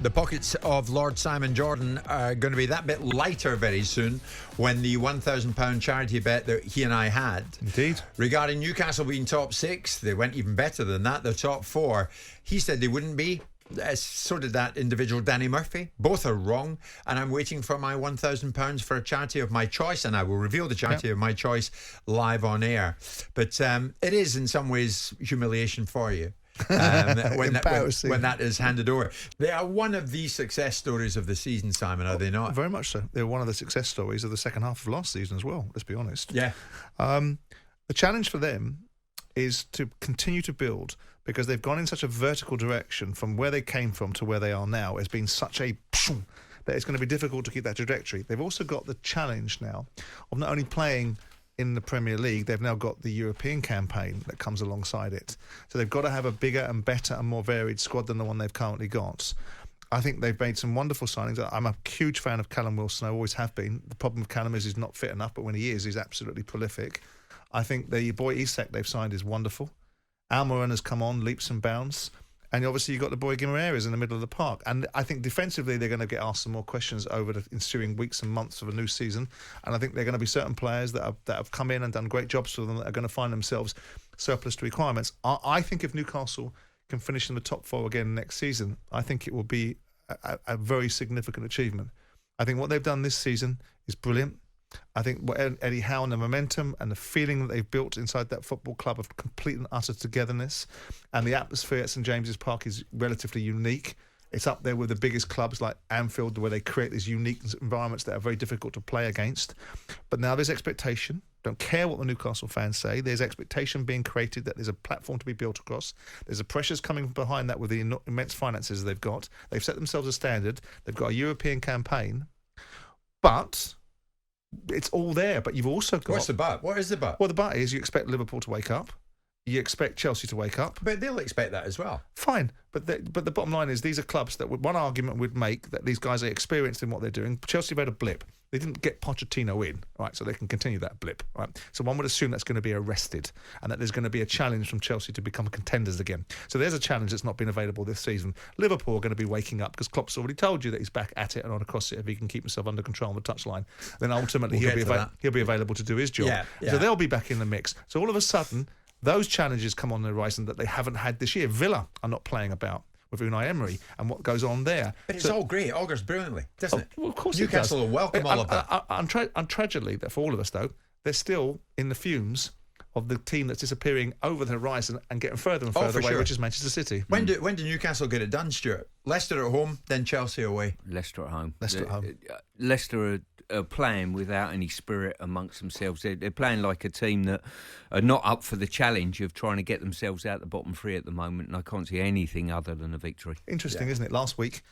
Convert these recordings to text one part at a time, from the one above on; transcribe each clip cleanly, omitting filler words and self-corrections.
The pockets of Lord Simon Jordan are going to be that bit lighter very soon when the £1,000 charity bet that he and I had. Indeed. Regarding Newcastle being top 6, they went even better than that. They're top 4. He said they wouldn't be. So did that individual Danny Murphy. Both are wrong, and I'm waiting for my £1,000 for a charity of my choice, and I will reveal the charity of my choice live on air. But it is in some ways humiliation for you when that is handed over. They are one of the success stories of the season, Simon, are they not? Very much so. They're one of the success stories of the second half of last season as well, let's be honest. Yeah. The challenge for them is to continue to build, because they've gone in such a vertical direction from where they came from to where they are now. It's been such a that it's going to be difficult to keep that trajectory. They've also got the challenge now of not only playing in the Premier League, they've now got the European campaign that comes alongside it. So they've got to have a bigger and better and more varied squad than the one they've currently got. I think they've made some wonderful signings. I'm a huge fan of Callum Wilson. I always have been. The problem with Callum is he's not fit enough, but when he is, he's absolutely prolific. I think the boy Isak they've signed is wonderful. Almiron has come on leaps and bounds. And obviously you've got the boy Guimaraes in the middle of the park. And I think defensively they're going to get asked some more questions over the ensuing weeks and months of a new season. And I think there are going to be certain players that have come in and done great jobs for them that are going to find themselves surplus to requirements. I think if Newcastle can finish in the top 4 again next season, I think it will be a very significant achievement. I think what they've done this season is brilliant. I think what Eddie Howe and the momentum and the feeling that they've built inside that football club of complete and utter togetherness, and the atmosphere at St James's Park is relatively unique. It's up there with the biggest clubs like Anfield, where they create these unique environments that are very difficult to play against. But now there's expectation. Don't care what the Newcastle fans say. There's expectation being created that there's a platform to be built across. There's a pressures coming behind that with the immense finances they've got. They've set themselves a standard. They've got a European campaign. But it's all there, but you've also got... What's the but? What is the but? Well, the but is you expect Liverpool to wake up. You expect Chelsea to wake up. But they'll expect that as well. Fine. But the bottom line is these are clubs that one argument would make that these guys are experienced in what they're doing. Chelsea have had a blip. They didn't get Pochettino in, right? So they can continue that blip, right? So one would assume that's going to be arrested and that there's going to be a challenge from Chelsea to become contenders again. So there's a challenge that's not been available this season. Liverpool are going to be waking up because Klopp's already told you that he's back at it and on across it if he can keep himself under control on the touchline. Then ultimately he'll be available to do his job. Yeah. So they'll be back in the mix. So all of a sudden, those challenges come on the horizon that they haven't had this year. Villa are not playing about with Unai Emery and what goes on there. But it's all great. It augurs brilliantly, doesn't it? Well, of course Newcastle will welcome all of that. And tragically, that for all of us, though, they're still in the fumes of the team that's disappearing over the horizon and getting further and further away, which is Manchester City. When do Newcastle get it done, Stuart? Leicester at home, then Chelsea away. Leicester at home. Leicester are playing without any spirit amongst themselves. They're playing like a team that are not up for the challenge of trying to get themselves out the bottom 3 at the moment, and I can't see anything other than a victory. Interesting, isn't it? Last week,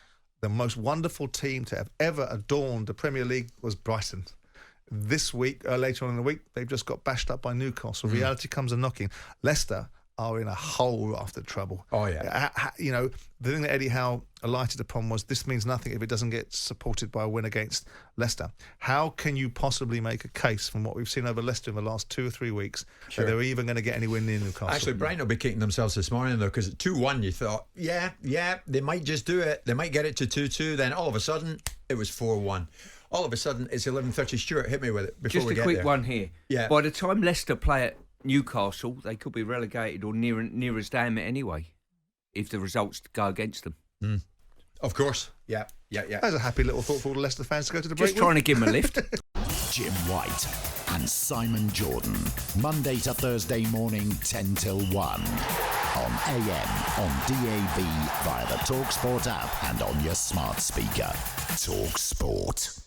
the most wonderful team to have ever adorned the Premier League was Brighton. This week, later on in the week, they've just got bashed up by Newcastle. Reality comes a-knocking. Leicester are in a whole raft of trouble. Oh, yeah. The thing that Eddie Howe alighted upon was this means nothing if it doesn't get supported by a win against Leicester. How can you possibly make a case from what we've seen over Leicester in the last 2 or 3 weeks that they're even going to get anywhere near Newcastle? Actually, Brighton will be kicking themselves this morning, though, because at 2-1 you thought, yeah, they might just do it. They might get it to 2-2. Then all of a sudden, it was 4-1. All of a sudden, it's 11:30. Stuart, hit me with it before we get there. Just a quick one here. Yeah. By the time Leicester play at Newcastle, they could be relegated or near as damn it anyway, if the results go against them. Of course. Yeah. That's a happy little thought for all the Leicester fans to go to the break. Just trying to give them a lift. Jim White and Simon Jordan, Monday to Thursday morning, 10 till 1. On AM, on DAB, via the talkSPORT app and on your smart speaker. talkSPORT.